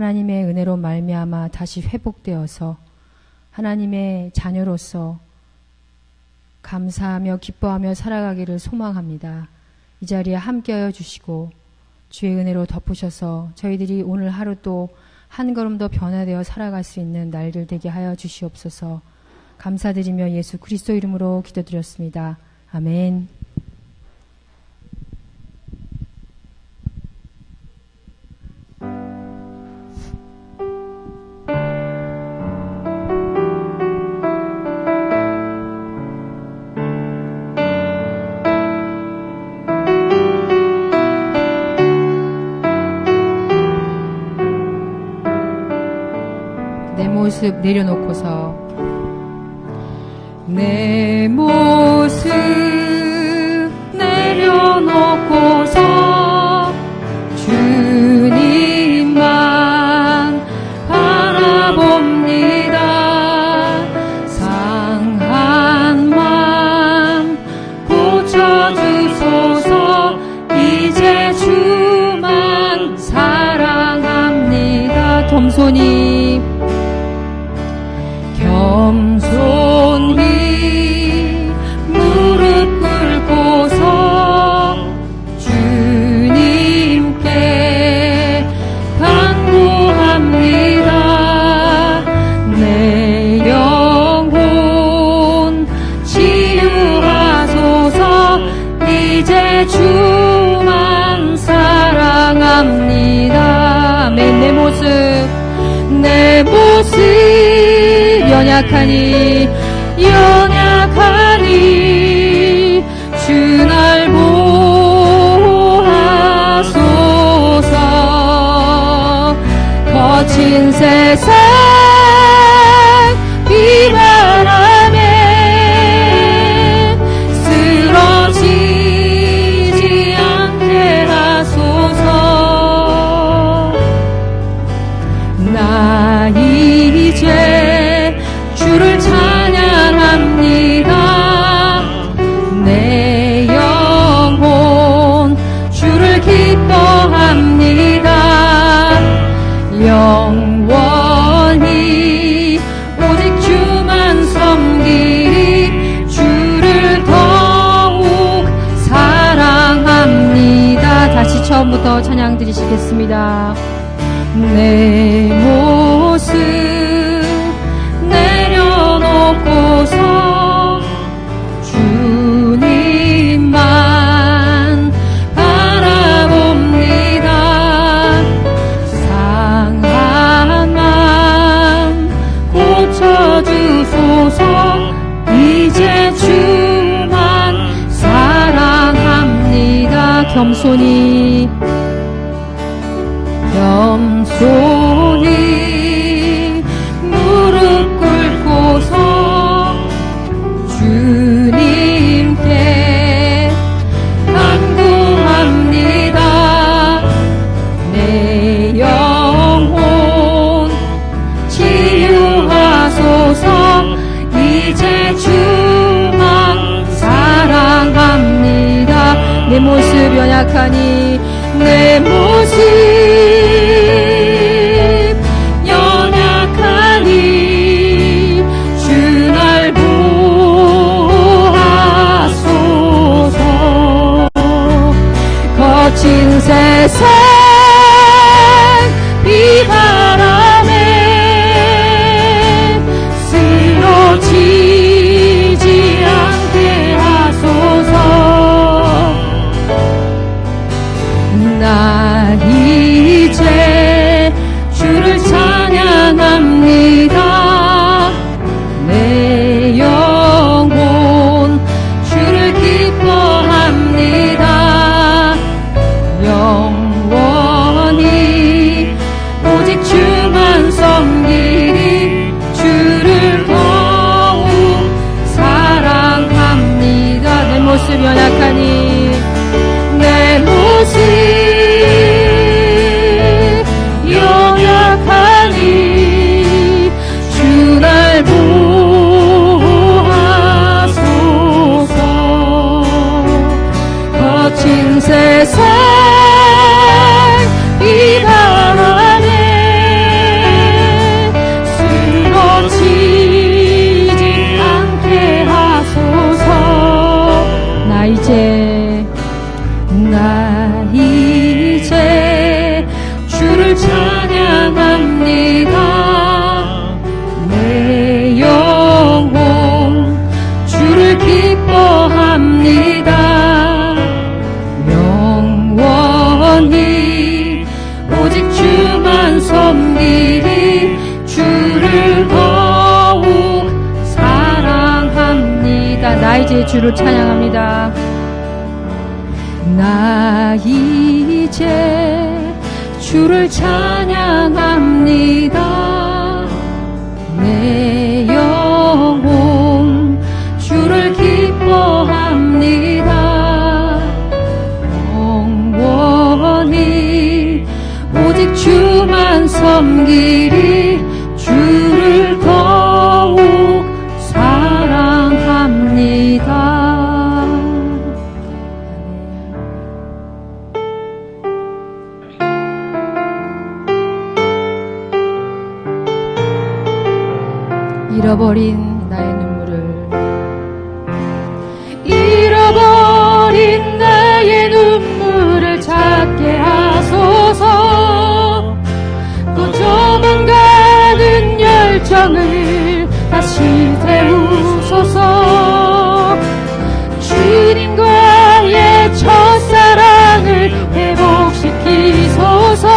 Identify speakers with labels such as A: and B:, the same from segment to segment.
A: 하나님의 은혜로 말미암아 다시 회복되어서 하나님의 자녀로서 감사하며 기뻐하며 살아가기를 소망합니다. 이 자리에 함께하여 주시고 주의 은혜로 덮으셔서 저희들이 오늘 하루 또 한 걸음 더 변화되어 살아갈 수 있는 날들 되게 하여 주시옵소서. 감사드리며 예수 그리스도 이름으로 기도드렸습니다. 아멘. 모습 내려놓고서 내 모습 내려놓고서 주님만 바라봅니다. 상한 맘 고쳐주소서. 이제 주만 사랑합니다. 겸손히 무릎 꿇고서 주님께 간구합니다. 내 영혼 치유하소서. 이제 주만 사랑합니다. 아멘. 내 모습 연약하니 주 날 보호하소서. 거친 세상 비바람에 쓰러지지 않게 하소서. 나 이제 주를 찬양합니다. 내 영혼 주를 기뻐합니다. 영원히 오직 주만 섬기리. 주를 더욱 사랑합니다. 다시 처음부터 찬양 드리시겠습니다. 내 모습 내려놓고서 주님만 바라봅니다. 상한 맘 고쳐주소서. 이제 주만 사랑합니다. 겸손히 무릎 꿇고서 주님께 간구합니다. 내 영혼 치유하소서. 이제 주만 사랑합니다. 내 모습 연약하니 내 모습 연약하니 주 날 보호하소서. 거친 세상 비바람에 쓰러지지 않게 하소서. 나 찬양합니다. 내 영혼 주를 기뻐합니다. 영원히 오직 주만 섬기리 주를 더욱 사랑합니다. 나 이제 주를 찬양합니다. 나 이제 주를 찬양합니다. 내 영혼 주를 기뻐합니다. 영원히 오직 주만 섬기리 주를 더욱 사랑합니다. 잃어버린 나의 눈물을 잃어버린 나의 눈물을 찾게 하소서. 또 저만가는 열정을 다시 태우소서. 주님과의 첫사랑을 회복시키소서.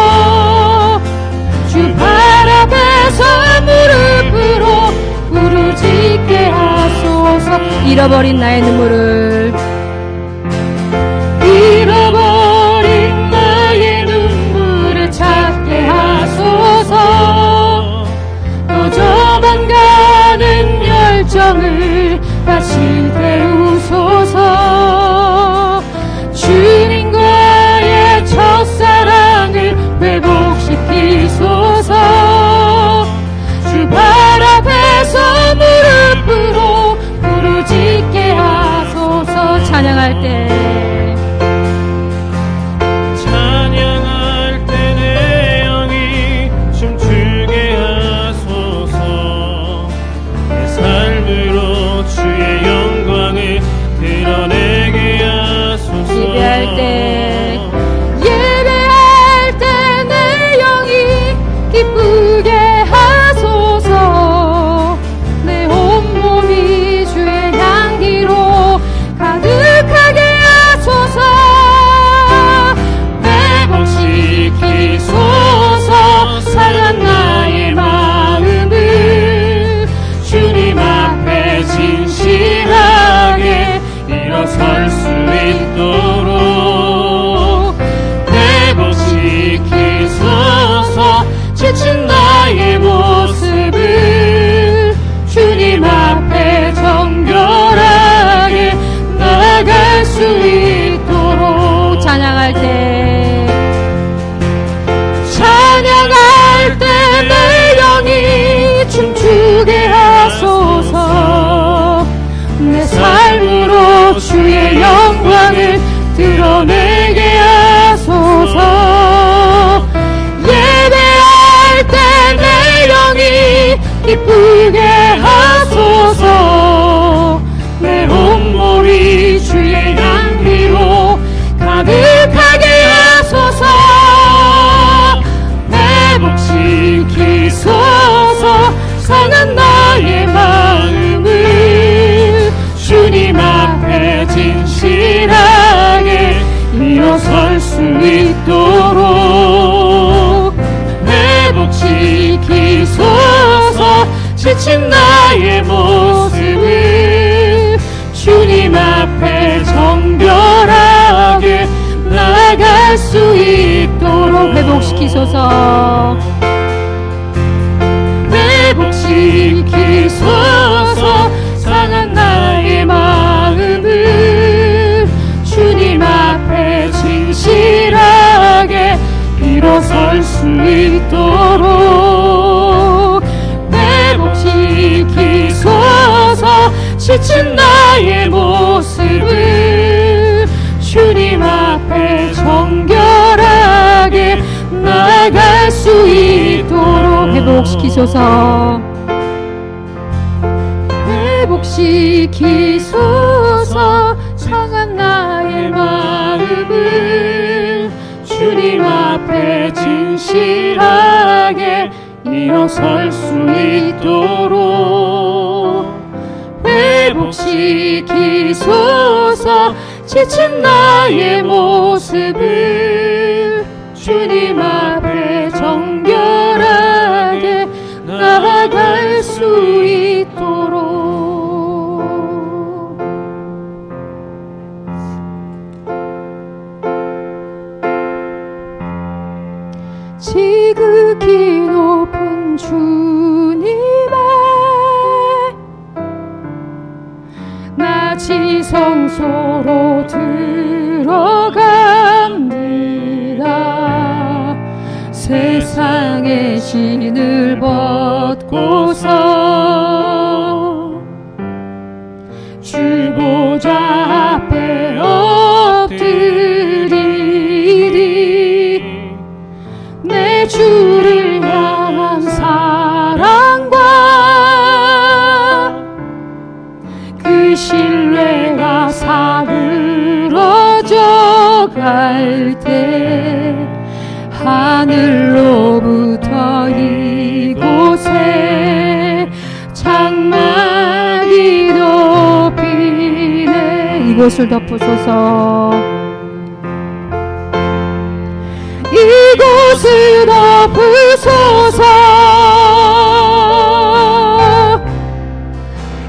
A: 주 발 앞에서 무릎으로 부르짖게 하소서. 잃어버린 나의 눈물을 잃어버린 나의 눈물을 찾게 하소서. 또 저만 가는 열정을 다시 태우소서. 주님과의 첫사랑을 회복시키소서. 주 발 앞에서 무릎으로 부르짖게 하소서. 찬양할 때
B: 내 영이 춤추게 하소서. 내 삶으로 주의 영광을 드러내게 하소서.
A: 예배할 때 내 영이 기쁘게 하소서. 내 온몸이 주의 향기로 가득하게 하소서. 회복시키소서. 상한 나의 마음을 주님 앞에 진실하게 일어설 수 있도록 회복시키소서. 지친 나의 모습을 주님 앞에 정결하게 나아갈 수 있도록 찬양할 때 내 영이 춤추게 하소서. 내 삶으로 주의 영광을 드러내게 하소서. 예배할 때 내 영이 기쁘게 하소서. 내 온몸이 주의 향기로 가득하게 하소서. 회복시키소서. 상한 나의 마음을 주님 앞에 진실하게 일어설 수 있도록 회복시키소서. 지친 나의 모습을 주님 앞에 정결하게 나아갈 수 있도록 회복시키소서. 회복시키소서. 상한 나의 마음을 주님 앞에 진실하게 일어설 수 있도록 회복시키소서. 지친 나의 모습을 주님 앞에 정결하게 나아갈 수 있도록 회복시키소서. 회복시키소서. 상한 나의 마음을
B: 주님 앞에 진실하게 일어설 수 있도록 회복시키소서. 지친 나의 모습을 주님 앞에 정결하게 나아갈 수 있도록.
A: 지극히 높은 주님의 나 지성소로 들어갑니다. 세상의 신을 벗고서 주 보좌 앞에 엎드리리. 내 주를 향한 사랑과 그 신뢰가 사그러져 갈 때 하늘로부터 이곳에 장막이 덮이네. 이곳을 덮으소서. 이곳을 덮으소서.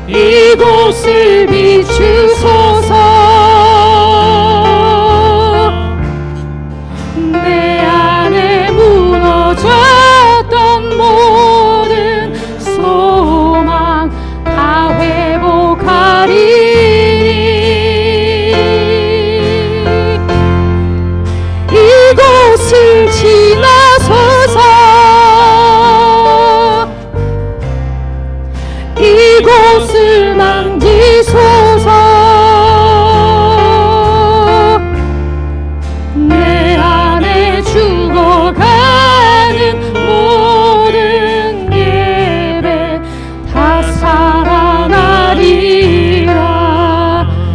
A: 이곳을 비추소서. 내 안에 무너졌던 모든 소망 다 회복하리. 이곳을 지나소서. 이곳을 만지소서. 내 안에 죽어가는 모든 예배 다 살아나리라.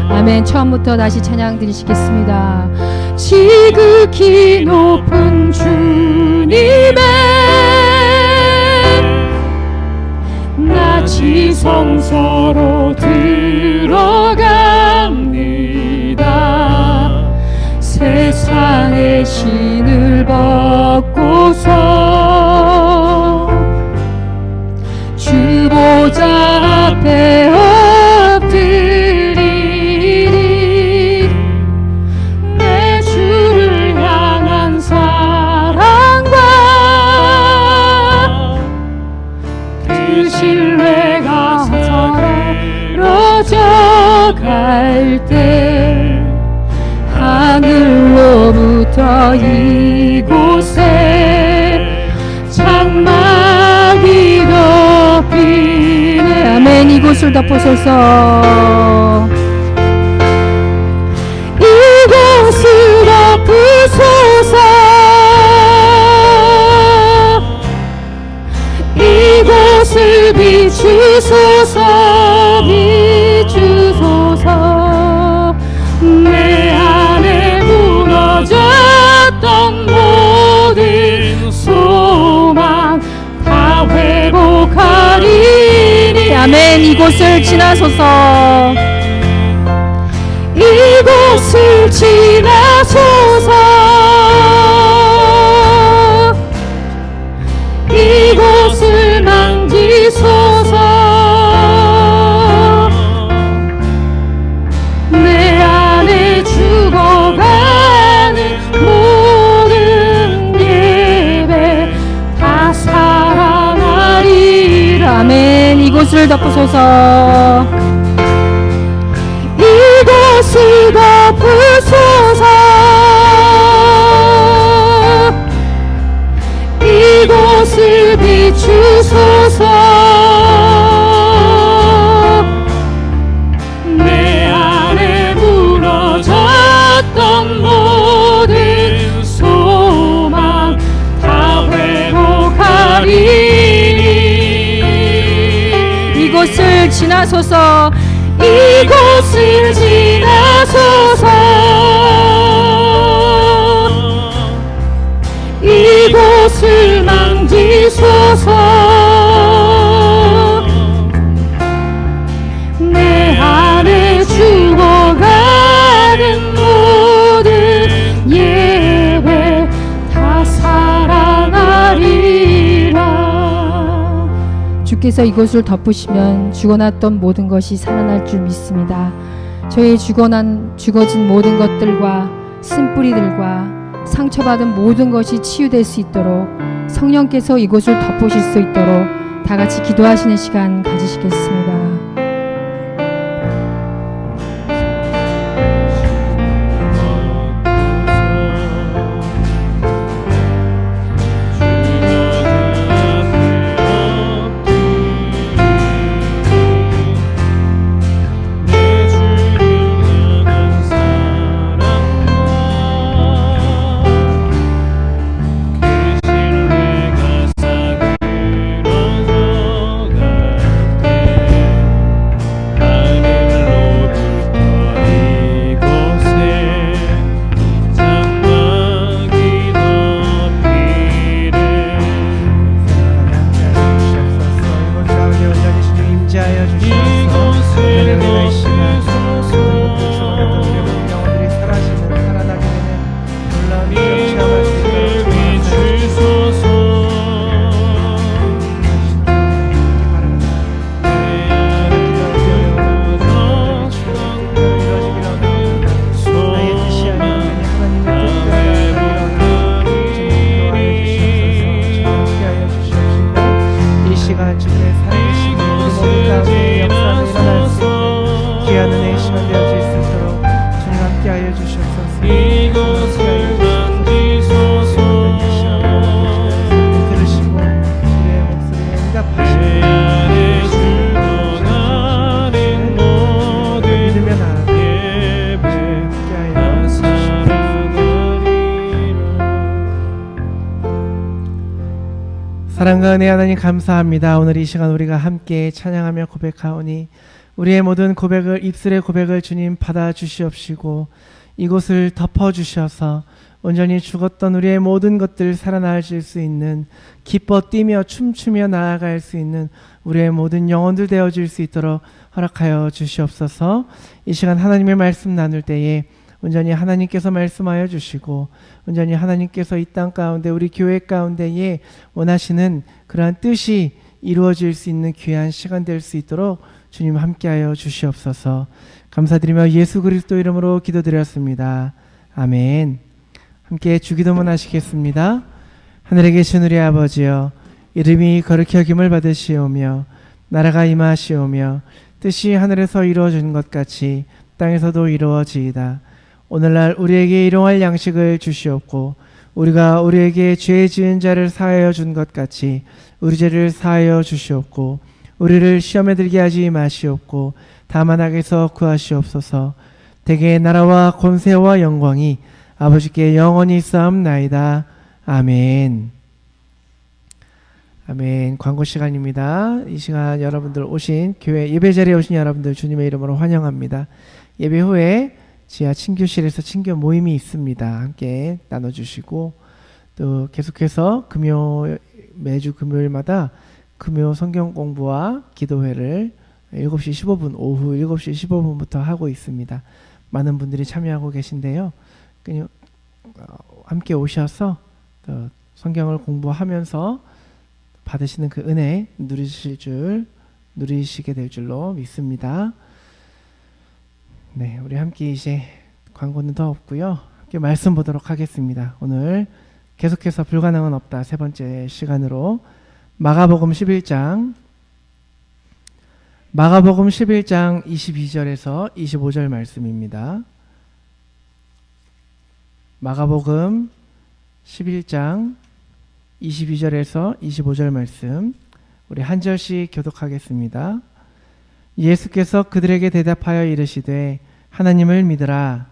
A: 아멘. 처음부터 다시 찬양 드리시겠습니다. 지극히 높은 주님의 나 지성소로 들어갑니다. 세상의 신을 벗고서 주 보좌 앞에 엎드리리. 내 주를 향한 사랑과 그 신뢰가 사그러져 갈 때 하늘로부터 이곳에 장막이 덮이네. 아멘. 이곳을 덮으소서. 이곳을 덮으소서. 이곳을 비추소서. 비추소서. 내 안에 무너졌던 모든 소망 다 회복하리니. 아멘. 이곳을 지나소서. 이곳을 지나소서. 이곳을 만지소서. 내 안에 죽어가는 모든 예배 다 살아나리라. 아멘. 이곳을 덮으소서. 이곳을 덮으소서. 이곳을 비추소서. 내 안에 무너졌던 모든 소망 다 회복하리니. 이곳을 지나소서. 이곳을 지나소서.
B: 이곳을 만지소서. 내 안에 죽어가는 모든 예배 다 살아나리라.
A: 주께서 이곳을 덮으시면 죽어났던 모든 것이 살아날 줄 믿습니다. 저의 죽어진 모든 것들과 쓴뿌리들과 상처받은 모든 것이 치유될 수 있도록 성령께서 이곳을 덮으실 수 있도록 다 같이 기도하시는 시간 가지시겠습니다.
C: 사랑과 은혜 하나님 감사합니다. 오늘 이 시간 우리가 함께 찬양하며 고백하오니 우리의 모든 고백을, 입술의 고백을 주님 받아주시옵시고 이곳을 덮어주셔서 온전히 죽었던 우리의 모든 것들 살아나실 수 있는, 기뻐 뛰며 춤추며 나아갈 수 있는 우리의 모든 영혼들 되어질 수 있도록 허락하여 주시옵소서. 이 시간 하나님의 말씀 나눌 때에 온전히 하나님께서 말씀하여 주시고 온전히 하나님께서 이 땅 가운데 우리 교회 가운데에 원하시는 그러한 뜻이 이루어질 수 있는 귀한 시간 될 수 있도록 주님 함께하여 주시옵소서. 감사드리며 예수 그리스도 이름으로 기도드렸습니다. 아멘. 함께 주기도문 하시겠습니다. 하늘에 계신 우리 아버지여, 이름이 거룩히 여김을 받으시오며 나라가 임하시오며 뜻이 하늘에서 이루어진 것 같이 땅에서도 이루어지이다. 오늘날 우리에게 일용할 양식을 주시옵고 우리가 우리에게 죄 지은 자를 사하여 준 것 같이 우리 죄를 사하여 주시옵고 우리를 시험에 들게 하지 마시옵고 다만 악에서 구하시옵소서. 대개 나라와 권세와 영광이 아버지께 영원히 쌓옵나이다. 아멘. 아멘. 광고 시간입니다. 이 시간 여러분들 오신 교회 예배 자리에 오신 여러분들 주님의 이름으로 환영합니다. 예배 후에 지하 친교실에서 친교 모임이 있습니다. 함께 나눠주시고 또 계속해서 매주 금요일마다 금요 성경 공부와 기도회를 7시 15분 오후 7시 15분부터 하고 있습니다. 많은 분들이 참여하고 계신데요. 함께 오셔서 또 성경을 공부하면서 받으시는 그 은혜 누리시게 될 줄로 믿습니다. 네, 우리 함께 이제 광고는 더 없고요. 함께 말씀 보도록 하겠습니다. 오늘 계속해서 불가능은 없다 세 번째 시간으로 마가복음 11장 22절에서 25절 말씀입니다. 마가복음 11장 22절에서 25절 말씀 우리 한 절씩 교독하겠습니다. 예수께서 그들에게 대답하여 이르시되 하나님을 믿으라.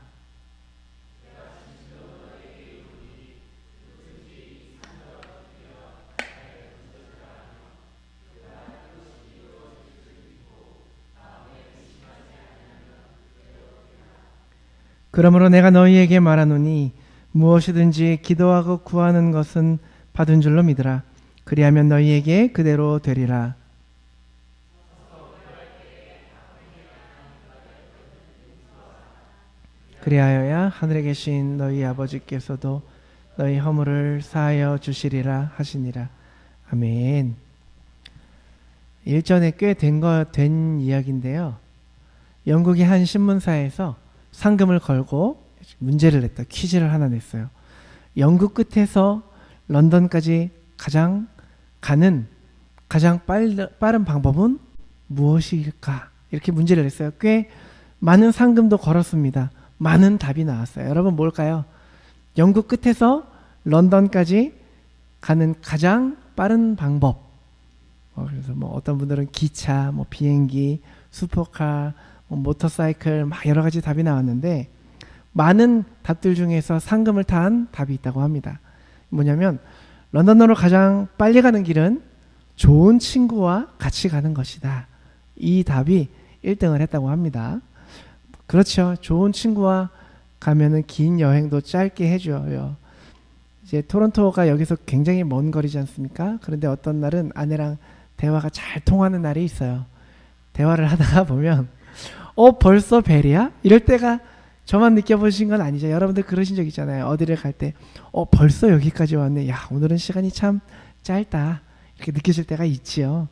C: 그러므로 내가 너희에게 말하노니 무엇이든지 기도하고 구하는 것은 받은 줄로 믿으라. 그리하면 너희에게 그대로 되리라. 그리하여야 하늘에 계신 너희 아버지께서도 너희 허물을 사하여 주시리라 하시니라. 아멘. 일전에 꽤 된 이야기인데요. 영국의 한 신문사에서 상금을 걸고 문제를 냈다. 퀴즈를 하나 냈어요. 영국 끝에서 런던까지 가장 빠른 방법은 무엇일까? 이렇게 문제를 냈어요. 꽤 많은 상금도 걸었습니다. 많은 답이 나왔어요. 여러분 뭘까요? 영국 끝에서 런던까지 가는 가장 빠른 방법. 그래서 어떤 분들은 기차, 비행기, 슈퍼카, 모터사이클 막 여러 가지 답이 나왔는데 많은 답들 중에서 상금을 탄 답이 있다고 합니다. 뭐냐면 런던으로 가장 빨리 가는 길은 좋은 친구와 같이 가는 것이다. 이 답이 1등을 했다고 합니다. 그렇죠. 좋은 친구와 가면은 긴 여행도 짧게 해줘요. 이제 토론토가 여기서 굉장히 먼 거리지 않습니까? 그런데 어떤 날은 아내랑 대화가 잘 통하는 날이 있어요. 대화를 하다가 보면 벌써 벨이야? 이럴 때가 저만 느껴보신 건 아니죠. 여러분들 그러신 적 있잖아요. 어디를 갈 때 벌써 여기까지 왔네. 야, 오늘은 시간이 참 짧다. 이렇게 느껴질 때가 있지요.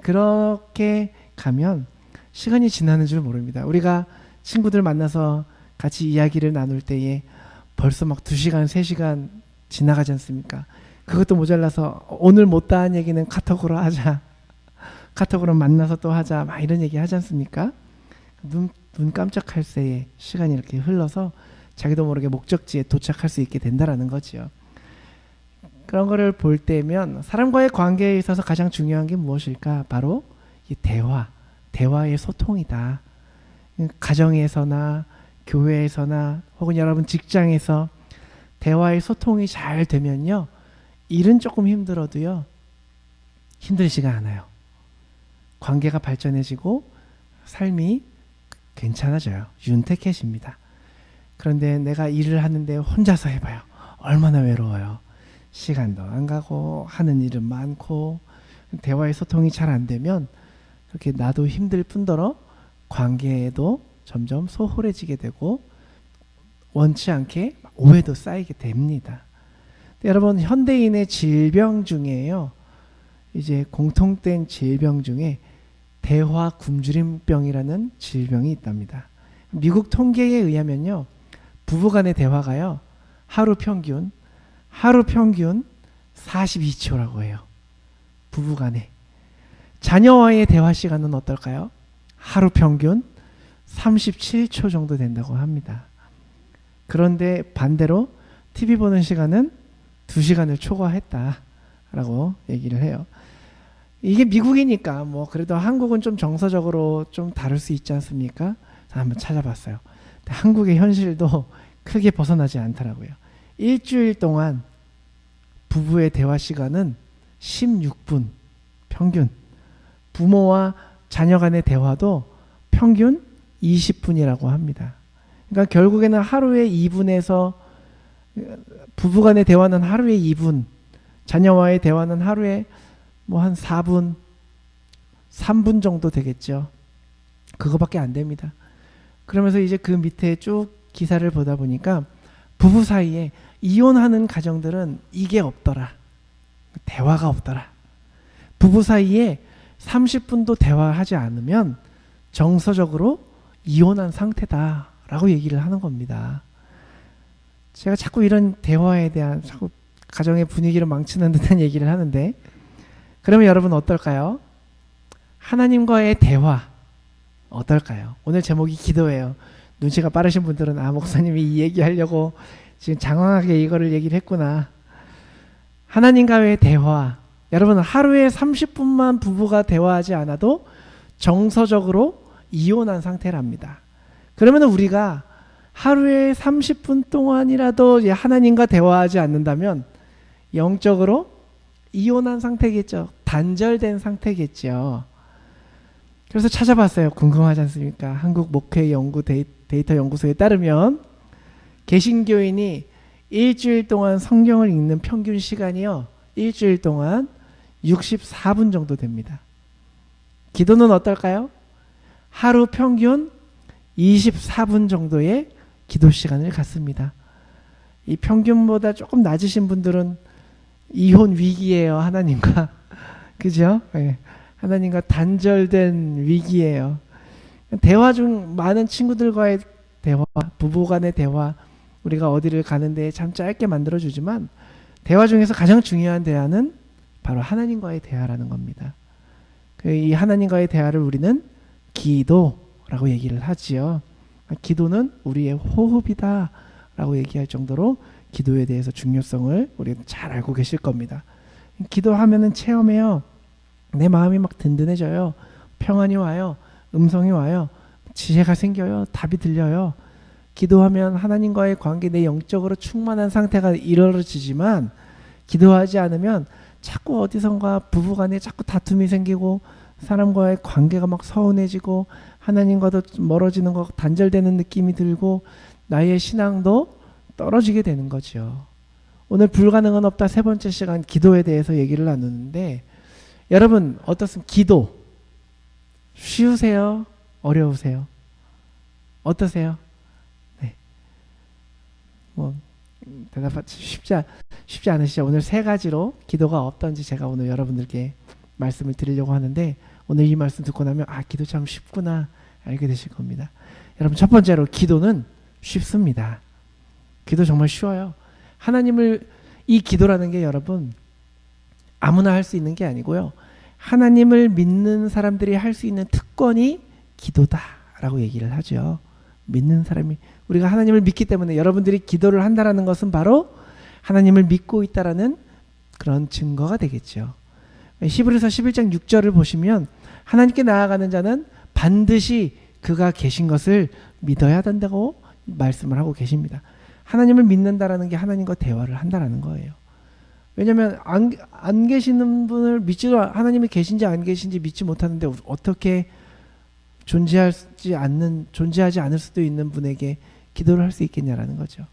C: 그렇게 가면 시간이 지나는 줄 모릅니다. 우리가 친구들 만나서 같이 이야기를 나눌 때에 벌써 막 2시간, 3시간 지나가지 않습니까? 그것도 모자라서 오늘 못다한 얘기는 카톡으로 하자. 카톡으로 만나서 또 하자. 막 이런 얘기 하지 않습니까? 눈 깜짝할 새에 시간이 이렇게 흘러서 자기도 모르게 목적지에 도착할 수 있게 된다라는 거지요. 그런 거를 볼 때면 사람과의 관계에 있어서 가장 중요한 게 무엇일까? 바로 이 대화의 소통이다. 가정에서나 교회에서나 혹은 여러분 직장에서 대화의 소통이 잘 되면요. 일은 조금 힘들어도요. 힘들지가 않아요. 관계가 발전해지고 삶이 괜찮아져요. 윤택해집니다. 그런데 내가 일을 하는데 혼자서 해봐요. 얼마나 외로워요. 시간도 안 가고 하는 일은 많고 대화의 소통이 잘 안 되면 그렇게 나도 힘들 뿐더러 관계에도 점점 소홀해지게 되고 원치 않게 오해도 쌓이게 됩니다. 여러분 현대인의 질병 중에요. 이제 공통된 질병 중에 대화 굶주림병이라는 질병이 있답니다. 미국 통계에 의하면요. 부부간의 대화가요. 하루 평균 42초라고 해요. 부부간에. 자녀와의 대화 시간은 어떨까요? 하루 평균 37초 정도 된다고 합니다. 그런데 반대로 TV 보는 시간은 2시간을 초과했다라고 얘기를 해요. 이게 미국이니까 그래도 한국은 좀 정서적으로 좀 다를 수 있지 않습니까? 한번 찾아봤어요. 한국의 현실도 크게 벗어나지 않더라고요. 일주일 동안 부부의 대화 시간은 16분 평균. 부모와 자녀 간의 대화도 평균 20분이라고 합니다. 그러니까 결국에는 하루에 2분에서 부부 간의 대화는 하루에 2분, 자녀와의 대화는 하루에 한 4분, 3분 정도 되겠죠. 그거밖에 안 됩니다. 그러면서 이제 그 밑에 쭉 기사를 보다 보니까 부부 사이에 이혼하는 가정들은 이게 없더라. 대화가 없더라. 부부 사이에 30분도 대화하지 않으면 정서적으로 이혼한 상태다라고 얘기를 하는 겁니다. 제가 자꾸 이런 대화에 대한 자꾸 가정의 분위기를 망치는 듯한 얘기를 하는데 그러면 여러분 어떨까요? 하나님과의 대화 어떨까요? 오늘 제목이 기도예요. 눈치가 빠르신 분들은 목사님이 이 얘기하려고 지금 장황하게 이거를 얘기를 했구나. 하나님과의 대화. 여러분 하루에 30분만 부부가 대화하지 않아도 정서적으로 이혼한 상태랍니다. 그러면 우리가 하루에 30분 동안이라도 하나님과 대화하지 않는다면 영적으로 이혼한 상태겠죠. 단절된 상태겠죠. 그래서 찾아봤어요. 궁금하지 않습니까? 한국 목회 연구 데이터 연구소에 따르면 개신교인이 일주일 동안 성경을 읽는 평균 시간이요. 일주일 동안 64분 정도 됩니다. 기도는 어떨까요? 하루 평균 24분 정도의 기도 시간을 갖습니다. 이 평균보다 조금 낮으신 분들은 이혼 위기예요, 하나님과. 그죠? 네. 하나님과 단절된 위기예요. 대화 중 많은 친구들과의 대화, 부부간의 대화, 우리가 어디를 가는데 참 짧게 만들어주지만 대화 중에서 가장 중요한 대화는 바로 하나님과의 대화라는 겁니다. 이 하나님과의 대화를 우리는 기도라고 얘기를 하지요. 기도는 우리의 호흡이다 라고 얘기할 정도로 기도에 대해서 중요성을 우리가 잘 알고 계실 겁니다. 기도하면은 체험해요. 내 마음이 막 든든해져요. 평안이 와요. 음성이 와요. 지혜가 생겨요. 답이 들려요. 기도하면 하나님과의 관계, 내 영적으로 충만한 상태가 이루어지지만 기도하지 않으면 자꾸 어디선가 부부간에 자꾸 다툼이 생기고 사람과의 관계가 막 서운해지고 하나님과도 멀어지는 것, 단절되는 느낌이 들고 나의 신앙도 떨어지게 되는 거죠. 오늘 불가능은 없다 세 번째 시간 기도에 대해서 얘기를 나누는데 여러분 어떻습니까? 기도 쉬우세요? 어려우세요? 어떠세요? 네. 뭐 대답하기 쉽지 않으시죠? 오늘 세 가지로 기도가 어떤지 제가 오늘 여러분들께 말씀을 드리려고 하는데 오늘 이 말씀 듣고 나면 기도 참 쉽구나 알게 되실 겁니다. 여러분 첫 번째로 기도는 쉽습니다. 기도 정말 쉬워요. 이 기도라는 게 여러분 아무나 할 수 있는 게 아니고요. 하나님을 믿는 사람들이 할 수 있는 특권이 기도다라고 얘기를 하죠. 믿는 사람이 우리가 하나님을 믿기 때문에 여러분들이 기도를 한다라는 것은 바로 하나님을 믿고 있다라는 그런 증거가 되겠죠. 히브리서 11장 6절을 보시면 하나님께 나아가는 자는 반드시 그가 계신 것을 믿어야 된다고 말씀을 하고 계십니다. 하나님을 믿는다라는 게 하나님과 대화를 한다라는 거예요. 왜냐하면 안 계시는 분을 하나님이 계신지 안 계신지 믿지 못하는데 어떻게 존재하지 않을 수도 있는 분에게 기도를 할 수 있겠냐라는 거죠.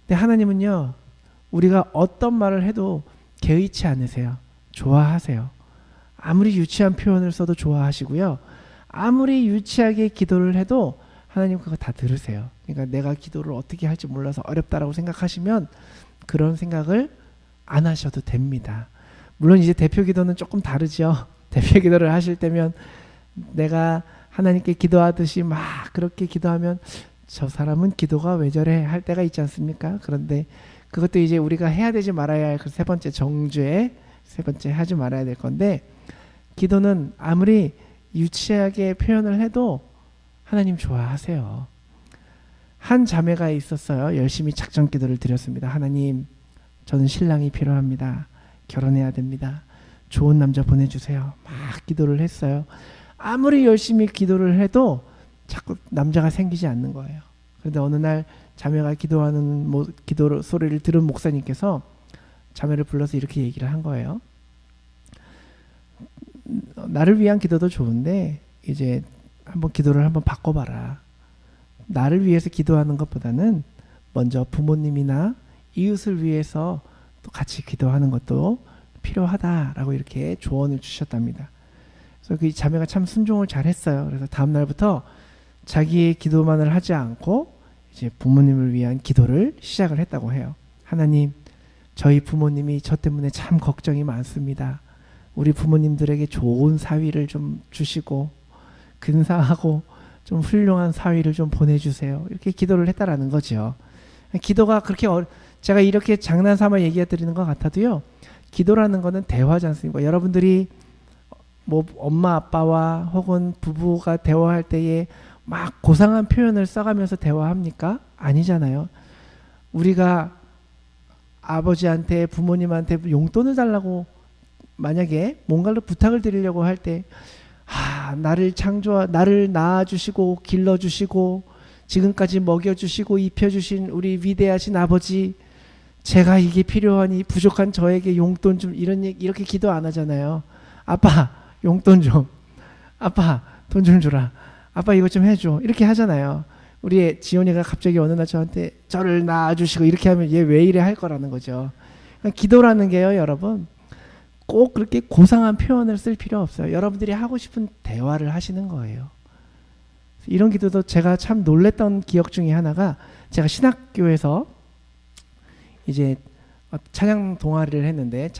C: 근데 하나님은요, 우리가 어떤 말을 해도 개의치 않으세요. 좋아하세요. 아무리 유치한 표현을 써도 좋아하시고요. 아무리 유치하게 기도를 해도 하나님 그거 다 들으세요. 그러니까 내가 기도를 어떻게 할지 몰라서 어렵다라고 생각하시면 그런 생각을 안 하셔도 됩니다. 물론 이제 대표 기도는 조금 다르죠. 대표 기도를 하실 때면 내가 하나님께 기도하듯이 막 그렇게 기도하면 저 사람은 기도가 왜 저래 할 때가 있지 않습니까? 그런데 그것도 이제 우리가 해야 되지 말아야 할 그 세 번째 정죄, 세 번째 하지 말아야 될 건데 기도는 아무리 유치하게 표현을 해도 하나님 좋아하세요. 한 자매가 있었어요. 열심히 작전 기도를 드렸습니다. 하나님, 저는 신랑이 필요합니다. 결혼해야 됩니다. 좋은 남자 보내주세요. 막 기도를 했어요. 아무리 열심히 기도를 해도 자꾸 남자가 생기지 않는 거예요. 그런데 어느 날 자매가 기도하는 기도 소리를 들은 목사님께서 자매를 불러서 이렇게 얘기를 한 거예요. 나를 위한 기도도 좋은데 이제 한번 기도를 한번 바꿔봐라. 나를 위해서 기도하는 것보다는 먼저 부모님이나 이웃을 위해서 또 같이 기도하는 것도 필요하다라고 이렇게 조언을 주셨답니다. 그래서 그 자매가 참 순종을 잘 했어요. 그래서 다음 날부터 자기의 기도만을 하지 않고 이제 부모님을 위한 기도를 시작을 했다고 해요. 하나님, 저희 부모님이 저 때문에 참 걱정이 많습니다. 우리 부모님들에게 좋은 사위를 좀 주시고 근사하고 좀 훌륭한 사위를 좀 보내주세요. 이렇게 기도를 했다라는 거죠. 기도가 그렇게 제가 이렇게 장난삼아 얘기해 드리는 것 같아도요. 기도라는 거는 대화지 않습니까? 여러분들이 뭐 엄마 아빠와 혹은 부부가 대화할 때에 막 고상한 표현을 써가면서 대화합니까? 아니잖아요. 우리가 아버지한테 부모님한테 용돈을 달라고 만약에 뭔가를 부탁을 드리려고 할 때 나를 낳아주시고 길러주시고 지금까지 먹여주시고 입혀주신 우리 위대하신 아버지, 제가 이게 필요하니 부족한 저에게 용돈 좀 이렇게 기도 안 하잖아요. 아빠 용돈 좀, 아빠 돈 좀 주라, 아빠 이것 좀 해줘, 이렇게 하잖아요. 우리 지원이가 갑자기 어느 날 저한테 저를 낳아주시고 이렇게 하면 얘 왜 이래 할 거라는 거죠. 기도라는 게요, 여러분, 꼭 그렇게 고상한 표현을 쓸 필요 없어요. 여러분들이 하고 싶은 대화를 하시는 거예요. 이런 기도도 제가 참 놀랬던 기억 중에 하나가, 제가 신학교에서 이제 찬양 동아리를 했는데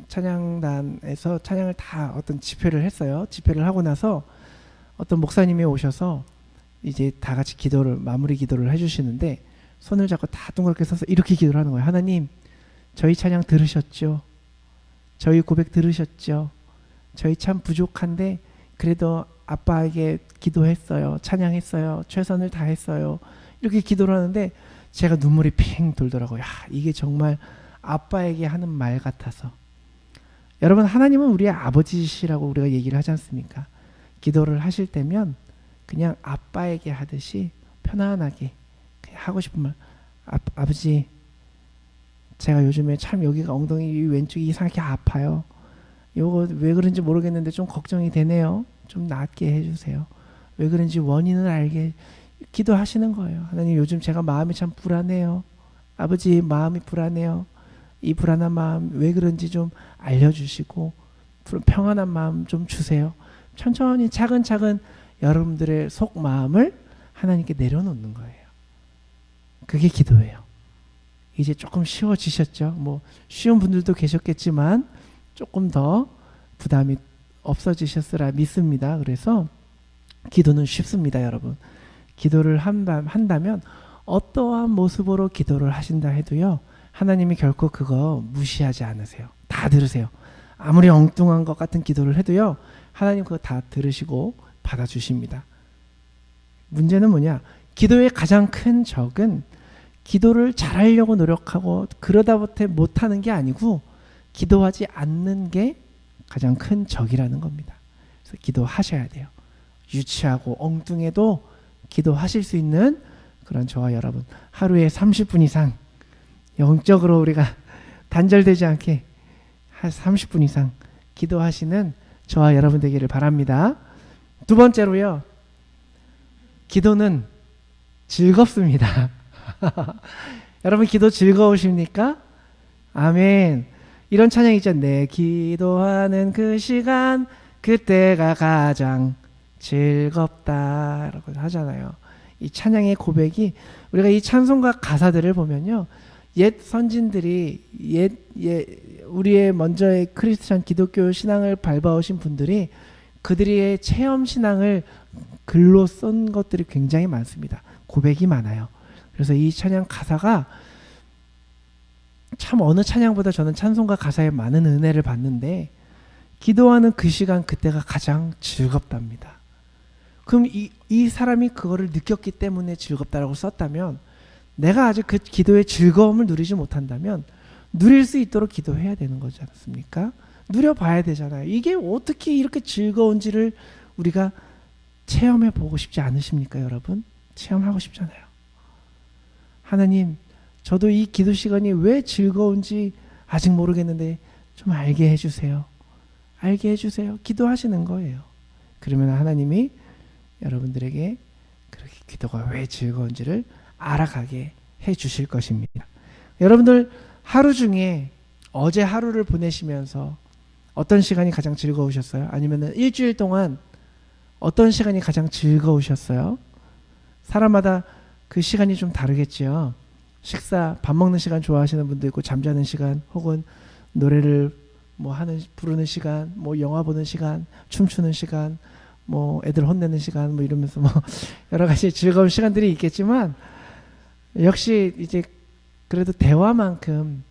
C: 찬양단에서 찬양을 다 어떤 집회를 했어요. 집회를 하고 나서 어떤 목사님이 오셔서 이제 다 같이 마무리 기도를 해주시는데, 손을 잡고 다 동그랗게 서서 이렇게 기도를 하는 거예요. 하나님, 저희 찬양 들으셨죠? 저희 고백 들으셨죠? 저희 참 부족한데 그래도 아빠에게 기도했어요. 찬양했어요. 최선을 다했어요. 이렇게 기도를 하는데 제가 눈물이 핑 돌더라고요. 이게 정말 아빠에게 하는 말 같아서. 여러분, 하나님은 우리의 아버지시라고 우리가 얘기를 하지 않습니까? 기도를 하실 때면 그냥 아빠에게 하듯이 편안하게 그냥 하고 싶은 말, 아버지, 제가 요즘에 참 여기가 엉덩이 왼쪽이 이상하게 아파요. 요거 왜 그런지 모르겠는데 좀 걱정이 되네요. 좀 낫게 해주세요. 왜 그런지 원인을 알게 기도하시는 거예요. 하나님, 요즘 제가 마음이 참 불안해요. 아버지, 마음이 불안해요. 이 불안한 마음 왜 그런지 좀 알려주시고 평안한 마음 좀 주세요. 천천히 차근차근 여러분들의 속 마음을 하나님께 내려놓는 거예요. 그게 기도예요. 이제 조금 쉬워지셨죠? 뭐 쉬운 분들도 계셨겠지만 조금 더 부담이 없어지셨으라 믿습니다. 그래서 기도는 쉽습니다, 여러분. 기도를 한다면 어떠한 모습으로 기도를 하신다 해도요, 하나님이 결코 그거 무시하지 않으세요. 다 들으세요. 아무리 엉뚱한 것 같은 기도를 해도요, 하나님 그거 다 들으시고 받아주십니다. 문제는 뭐냐? 기도의 가장 큰 적은 기도를 잘하려고 노력하고 그러다 못하는 게 아니고 기도하지 않는 게 가장 큰 적이라는 겁니다. 그래서 기도하셔야 돼요. 유치하고 엉뚱해도 기도하실 수 있는 그런 저와 여러분, 하루에 30분 이상 영적으로 우리가 단절되지 않게 한 30분 이상 기도하시는 저와 여러분 되기를 바랍니다. 두 번째로요, 기도는 즐겁습니다. 여러분, 기도 즐거우십니까? 아멘. 이런 찬양 있죠. 내 기도하는 그 시간, 그때가 가장 즐겁다 라고 하잖아요. 이 찬양의 고백이, 우리가 이 찬송가 가사들을 보면요, 옛 선진들이 우리의 먼저의 크리스찬 기독교 신앙을 밟아오신 분들이 그들의 체험 신앙을 글로 쓴 것들이 굉장히 많습니다. 고백이 많아요. 그래서 이 찬양 가사가 참 어느 찬양보다 저는 찬송가 가사에 많은 은혜를 받는데, 기도하는 그 시간 그때가 가장 즐겁답니다. 그럼 이 사람이 그거를 느꼈기 때문에 즐겁다라고 썼다면, 내가 아직 그 기도의 즐거움을 누리지 못한다면 누릴 수 있도록 기도해야 되는 거지 않습니까? 누려봐야 되잖아요. 이게 어떻게 이렇게 즐거운지를 우리가 체험해 보고 싶지 않으십니까, 여러분? 체험하고 싶잖아요. 하나님, 저도 이 기도 시간이 왜 즐거운지 아직 모르겠는데 좀 알게 해주세요. 알게 해주세요. 기도하시는 거예요. 그러면 하나님이 여러분들에게 그렇게 기도가 왜 즐거운지를 알아가게 해주실 것입니다. 여러분들 하루 중에 어제 하루를 보내시면서 어떤 시간이 가장 즐거우셨어요? 아니면 일주일 동안 어떤 시간이 가장 즐거우셨어요? 사람마다 그 시간이 좀 다르겠지요. 밥 먹는 시간 좋아하시는 분도 있고, 잠자는 시간, 혹은 노래를 부르는 시간, 영화 보는 시간, 춤추는 시간, 애들 혼내는 시간, 이러면서 여러 가지 즐거운 시간들이 있겠지만, 역시 이제 그래도 대화만큼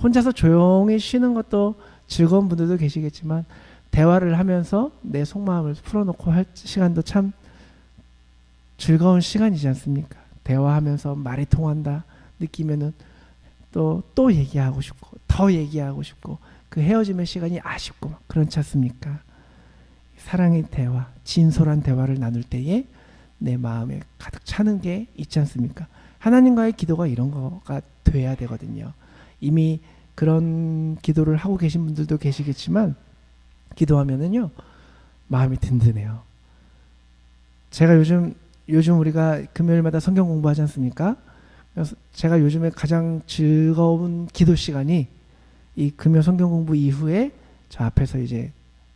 C: 혼자서 조용히 쉬는 것도 즐거운 분들도 계시겠지만, 대화를 하면서 내 속마음을 풀어놓고 할 시간도 참 즐거운 시간이지 않습니까? 대화하면서 말이 통한다 느끼면은 또 얘기하고 싶고, 더 얘기하고 싶고, 그 헤어짐의 시간이 아쉽고 그렇지 않습니까? 사랑의 대화, 진솔한 대화를 나눌 때에 내 마음에 가득 차는 게 있지 않습니까? 하나님과의 기도가 이런 거가 돼야 되거든요. 이미 그런 기도를 하고 계신 분들도 계시겠지만, 기도하면은요, 마음이 든든해요. 제가 요즘 우리가 금요일마다 성경 공부하지 않습니까? 그래서 제가 요즘에 가장 즐거운 기도 시간이 이 금요 성경 공부 이후에 저 앞에서 이제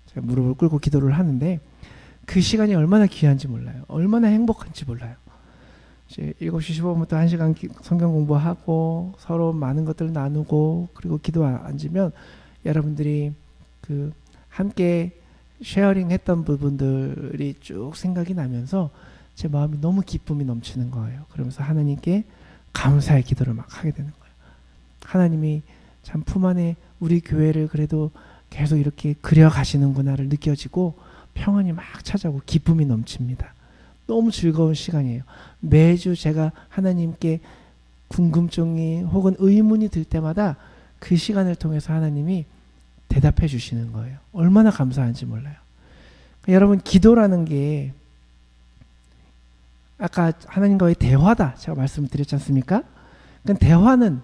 C: 제가 무릎을 꿇고 기도를 하는데 그 시간이 얼마나 귀한지 몰라요. 얼마나 행복한지 몰라요. 이제 7시 15분부터 1시간 성경 공부하고 서로 많은 것들을 나누고 그리고 기도 앉으면 여러분들이 그 함께 쉐어링 했던 부분들이 쭉 생각이 나면서 제 마음이 너무 기쁨이 넘치는 거예요. 그러면서 하나님께 감사의 기도를 막 하게 되는 거예요. 하나님이 참 품 안에 우리 교회를 그래도 계속 이렇게 그려가시는구나를 느껴지고 평안이 막 찾아오고 기쁨이 넘칩니다. 너무 즐거운 시간이에요. 매주 제가 하나님께 궁금증이 혹은 의문이 들 때마다 그 시간을 통해서 하나님이 대답해 주시는 거예요. 얼마나 감사한지 몰라요. 여러분, 기도라는 게 아까 하나님과의 대화다 제가 말씀을 드렸지 않습니까? 그 대화는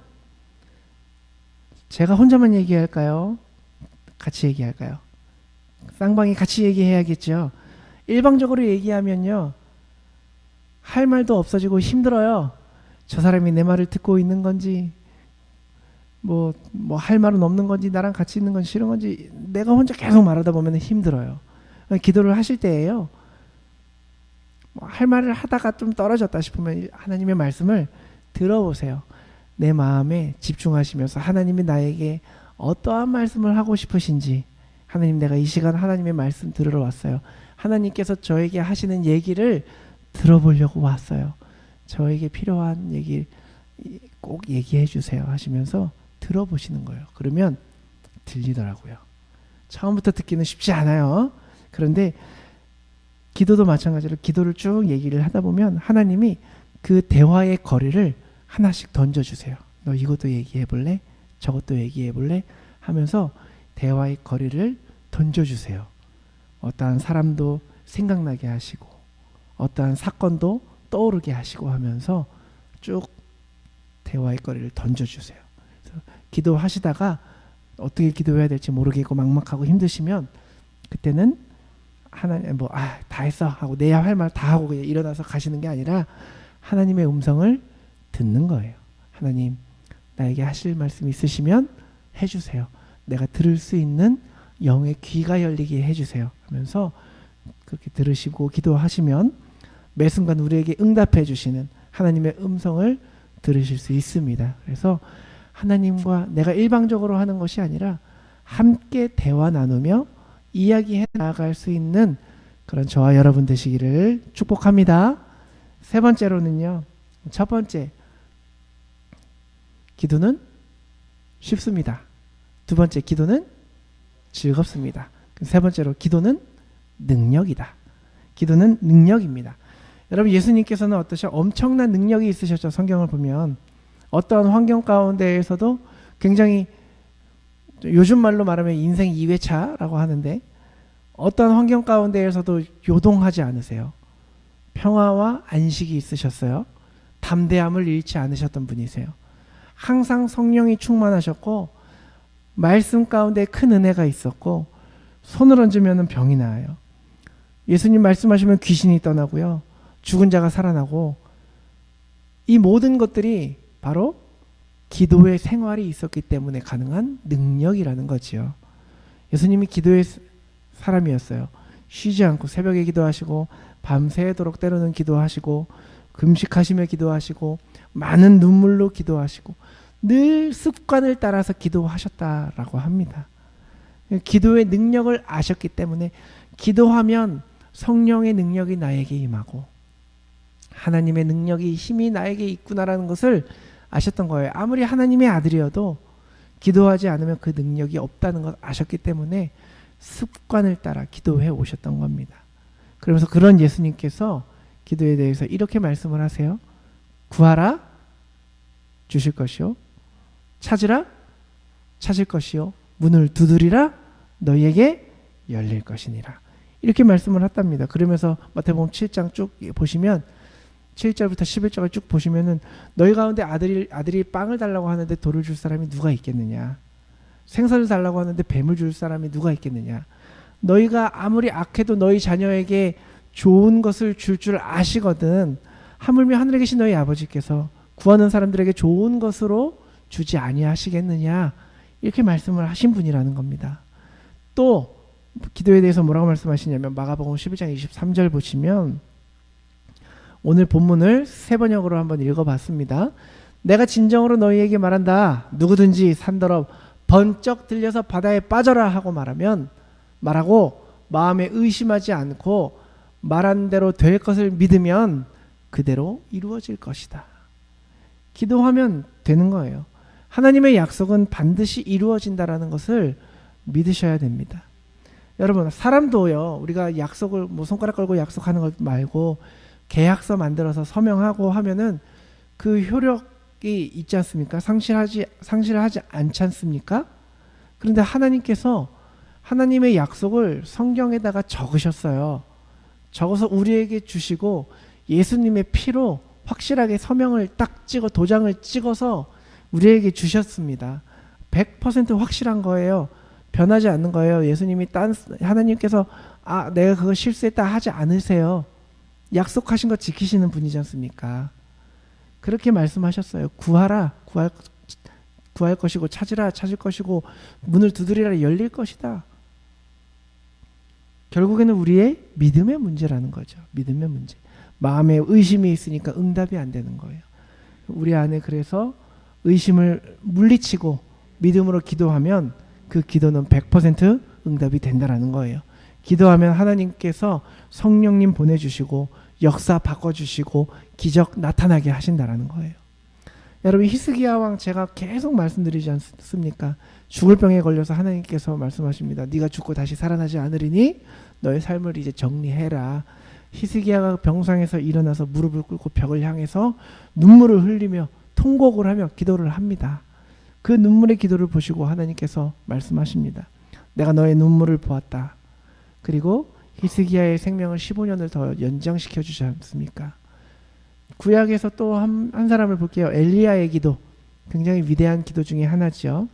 C: 제가 혼자만 얘기할까요? 같이 얘기할까요? 쌍방이 같이 얘기해야겠죠. 일방적으로 얘기하면요, 할 말도 없어지고 힘들어요. 저 사람이 내 말을 듣고 있는 건지 뭐 할 말은 없는 건지 나랑 같이 있는 건 싫은 건지 내가 혼자 계속 말하다 보면 힘들어요. 기도를 하실 때예요, 할 말을 하다가 좀 떨어졌다 싶으면 하나님의 말씀을 들어보세요. 내 마음에 집중하시면서 하나님이 나에게 어떠한 말씀을 하고 싶으신지, 하나님, 내가 이 시간 하나님의 말씀 들으러 왔어요. 하나님께서 저에게 하시는 얘기를 들어보려고 왔어요. 저에게 필요한 얘기 꼭 얘기해 주세요 하시면서 들어보시는 거예요. 그러면 들리더라고요. 처음부터 듣기는 쉽지 않아요. 그런데 기도도 마찬가지로 기도를 쭉 얘기를 하다 보면 하나님이 그 대화의 거리를 하나씩 던져주세요. 너 이것도 얘기해 볼래? 저것도 얘기해 볼래? 하면서 대화의 거리를 던져주세요. 어떠한 사람도 생각나게 하시고 어떠한 사건도 떠오르게 하시고 하면서 쭉 대화의 거리를 던져주세요. 그래서 기도하시다가 어떻게 기도해야 될지 모르겠고 막막하고 힘드시면 그때는 하나님 다 했어 하고 내야 할 말 다 하고 그냥 일어나서 가시는 게 아니라 하나님의 음성을 듣는 거예요. 하나님, 나에게 하실 말씀 있으시면 해주세요. 내가 들을 수 있는 영의 귀가 열리게 해주세요 하면서 그렇게 들으시고 기도하시면 매 순간 우리에게 응답해 주시는 하나님의 음성을 들으실 수 있습니다. 그래서 하나님과 내가 일방적으로 하는 것이 아니라 함께 대화 나누며 이야기해 나아갈 수 있는 그런 저와 여러분 되시기를 축복합니다. 세 번째로는요, 첫 번째, 기도는 쉽습니다. 두 번째, 기도는 즐겁습니다. 세 번째로, 기도는 능력이다. 기도는 능력입니다. 여러분, 예수님께서는 어떠셔? 엄청난 능력이 있으셨죠. 성경을 보면 어떠한 환경 가운데에서도 굉장히, 요즘 말로 말하면 인생 2회차라고 하는데, 어떠한 환경 가운데에서도 요동하지 않으세요. 평화와 안식이 있으셨어요. 담대함을 잃지 않으셨던 분이세요. 항상 성령이 충만하셨고 말씀 가운데 큰 은혜가 있었고 손을 얹으면 병이 나아요. 예수님 말씀하시면 귀신이 떠나고요, 죽은 자가 살아나고, 이 모든 것들이 바로 기도의 생활이 있었기 때문에 가능한 능력이라는 거지요. 예수님이 기도의 사람이었어요. 쉬지 않고 새벽에 기도하시고 밤새도록 때로는 기도하시고 금식하시며 기도하시고 많은 눈물로 기도하시고 늘 습관을 따라서 기도하셨다라고 합니다. 기도의 능력을 아셨기 때문에 기도하면 성령의 능력이 나에게 임하고 하나님의 능력이 힘이 나에게 있구나라는 것을 아셨던 거예요. 아무리 하나님의 아들이어도 기도하지 않으면 그 능력이 없다는 걸 아셨기 때문에 습관을 따라 기도해 오셨던 겁니다. 그러면서 그런 예수님께서 기도에 대해서 이렇게 말씀을 하세요. 구하라, 주실 것이요. 찾으라, 찾을 것이요. 문을 두드리라, 너희에게 열릴 것이니라. 이렇게 말씀을 했답니다. 그러면서 마태복음 7장 쭉 보시면 7절부터 11절을 쭉 보시면은 너희 가운데 아들이 빵을 달라고 하는데 돌을 줄 사람이 누가 있겠느냐? 생선을 달라고 하는데 뱀을 줄 사람이 누가 있겠느냐? 너희가 아무리 악해도 너희 자녀에게 좋은 것을 줄 아시거든. 하물며 하늘에 계신 너희 아버지께서 구하는 사람들에게 좋은 것으로 주지 아니하시겠느냐? 이렇게 말씀을 하신 분이라는 겁니다. 또 기도에 대해서 뭐라고 말씀하시냐면 마가복음 11장 23절 보시면 오늘 본문을 세 번역으로 한번 읽어봤습니다. 내가 진정으로 너희에게 말한다. 누구든지 산더러 번쩍 들려서 바다에 빠져라 하고 말하고 마음에 의심하지 않고 말한 대로 될 것을 믿으면 그대로 이루어질 것이다. 기도하면 되는 거예요. 하나님의 약속은 반드시 이루어진다라는 것을 믿으셔야 됩니다. 여러분, 사람도요, 우리가 약속을 뭐 손가락 걸고 약속하는 것 말고 계약서 만들어서 서명하고 하면은 그 효력이 있지 않습니까? 상실하지 않지 않습니까? 그런데 하나님께서 하나님의 약속을 성경에다가 적으셨어요. 적어서 우리에게 주시고 예수님의 피로 확실하게 서명을 딱 찍어 도장을 찍어서 우리에게 주셨습니다. 100% 확실한 거예요. 변하지 않는 거예요. 예수님이 하나님께서 내가 그거 실수했다 하지 않으세요. 약속하신 거 지키시는 분이지 않습니까? 그렇게 말씀하셨어요. 구하라, 구할 것이고 찾으라, 찾을 것이고 문을 두드리라, 열릴 것이다. 결국에는 우리의 믿음의 문제라는 거죠. 믿음의 문제. 마음에 의심이 있으니까 응답이 안 되는 거예요. 우리 안에 그래서 의심을 물리치고 믿음으로 기도하면 그 기도는 100% 응답이 된다라는 거예요. 기도하면 하나님께서 성령님 보내주시고 역사 바꿔주시고 기적 나타나게 하신다라는 거예요. 여러분, 히스기야 왕 제가 계속 말씀드리지 않습니까? 죽을 병에 걸려서 하나님께서 말씀하십니다. 네가 죽고 다시 살아나지 않으리니 너의 삶을 이제 정리해라. 히스기야가 병상에서 일어나서 무릎을 꿇고 벽을 향해서 눈물을 흘리며 통곡을 하며 기도를 합니다. 그 눈물의 기도를 보시고 하나님께서 말씀하십니다. 내가 너의 눈물을 보았다. 그리고 히스기야의 생명을 15년을 더 연장시켜 주지 않습니까? 구약에서 또 한 사람을 볼게요. 엘리야의 기도. 굉장히 위대한 기도 중에 하나죠.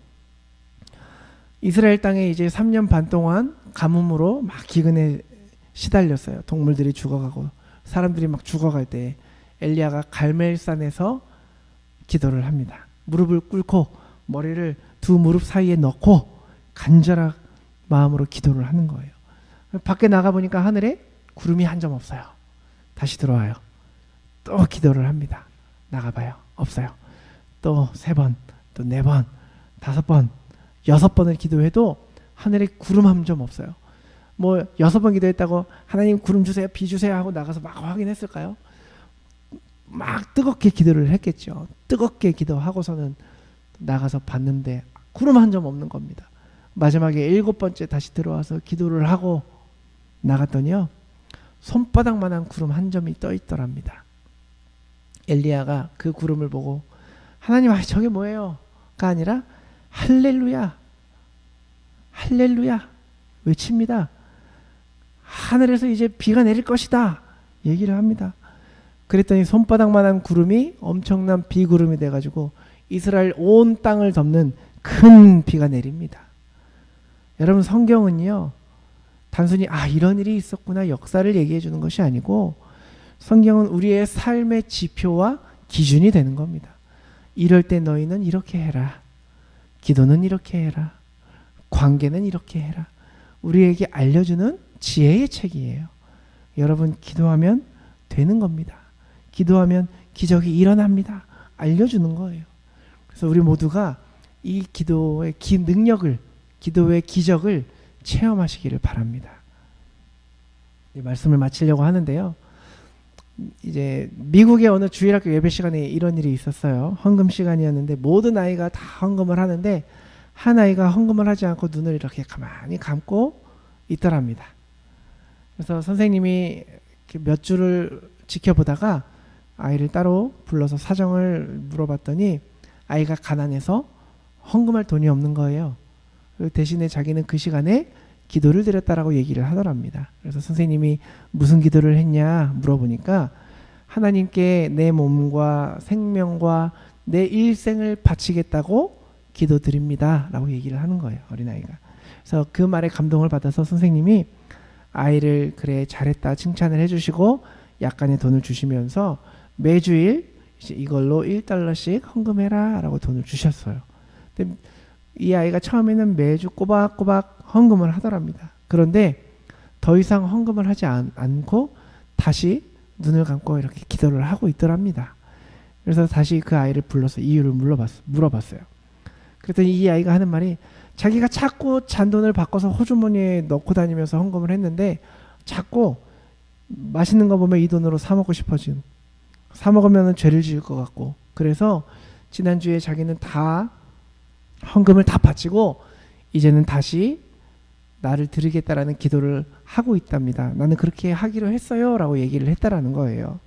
C: 이스라엘 땅에 이제 3년 반 동안 가뭄으로 막 기근에 시달렸어요. 동물들이 죽어가고 사람들이 막 죽어갈 때 엘리야가 갈멜산에서 기도를 합니다. 무릎을 꿇고 머리를 두 무릎 사이에 넣고 간절한 마음으로 기도를 하는 거예요. 밖에 나가보니까 하늘에 구름이 한 점 없어요. 다시 들어와요. 또 기도를 합니다. 나가봐요. 없어요. 또 3번, 또 4번, 5번, 6번을 기도해도 하늘에 구름 한 점 없어요. 뭐 6번 기도했다고 하나님 구름 주세요, 비 주세요 하고 나가서 막 확인했을까요? 막 뜨겁게 기도를 했겠죠. 뜨겁게 기도하고서는 나가서 봤는데 구름 한 점 없는 겁니다. 마지막에 7번째 다시 들어와서 기도를 하고 나갔더니요, 손바닥만한 구름 한 점이 떠 있더랍니다. 엘리야가 그 구름을 보고 하나님, 저게 뭐예요? 가 아니라 할렐루야, 할렐루야 외칩니다. 하늘에서 이제 비가 내릴 것이다 얘기를 합니다. 그랬더니 손바닥만한 구름이 엄청난 비구름이 돼가지고 이스라엘 온 땅을 덮는 큰 비가 내립니다. 여러분, 성경은요, 단순히 이런 일이 있었구나 역사를 얘기해 주는 것이 아니고 성경은 우리의 삶의 지표와 기준이 되는 겁니다. 이럴 때 너희는 이렇게 해라. 기도는 이렇게 해라. 관계는 이렇게 해라. 우리에게 알려주는 지혜의 책이에요. 여러분, 기도하면 되는 겁니다. 기도하면 기적이 일어납니다. 알려주는 거예요. 그래서 우리 모두가 이 기도의 능력을, 기도의 기적을 체험하시기를 바랍니다. 이 말씀을 마치려고 하는데요. 이제 미국의 어느 주일학교 예배 시간에 이런 일이 있었어요. 헌금 시간이었는데 모든 아이가 다 헌금을 하는데 한 아이가 헌금을 하지 않고 눈을 이렇게 가만히 감고 있더랍니다. 그래서 선생님이 몇 주를 지켜보다가 아이를 따로 불러서 사정을 물어봤더니 아이가 가난해서 헌금할 돈이 없는 거예요. 대신에 자기는 그 시간에 기도를 드렸다라고 얘기를 하더랍니다. 그래서 선생님이 무슨 기도를 했냐 물어보니까 하나님께 내 몸과 생명과 내 일생을 바치겠다고 기도드립니다 라고 얘기를 하는 거예요, 어린아이가. 그래서 그 말에 감동을 받아서 선생님이 아이를 그래 잘했다 칭찬을 해주시고 약간의 돈을 주시면서 매주일 이제 이걸로 $1씩 헌금해라 라고 돈을 주셨어요. 근데 이 아이가 처음에는 매주 꼬박꼬박 헌금을 하더랍니다. 그런데 더 이상 헌금을 하지 않고 다시 눈을 감고 이렇게 기도를 하고 있더랍니다. 그래서 다시 그 아이를 불러서 이유를 물어봤어요. 그랬더니 이 아이가 하는 말이 자기가 자꾸 잔돈을 바꿔서 호주머니에 넣고 다니면서 헌금을 했는데 자꾸 맛있는 거 보면 이 돈으로 사 먹고 싶어지는, 사 먹으면 죄를 지을 것 같고, 그래서 지난주에 자기는 다 헌금을 다 바치고 이제는 다시 나를 드리겠다라는 기도를 하고 있답니다. 나는 그렇게 하기로 했어요 라고 얘기를 했다라는 거예요.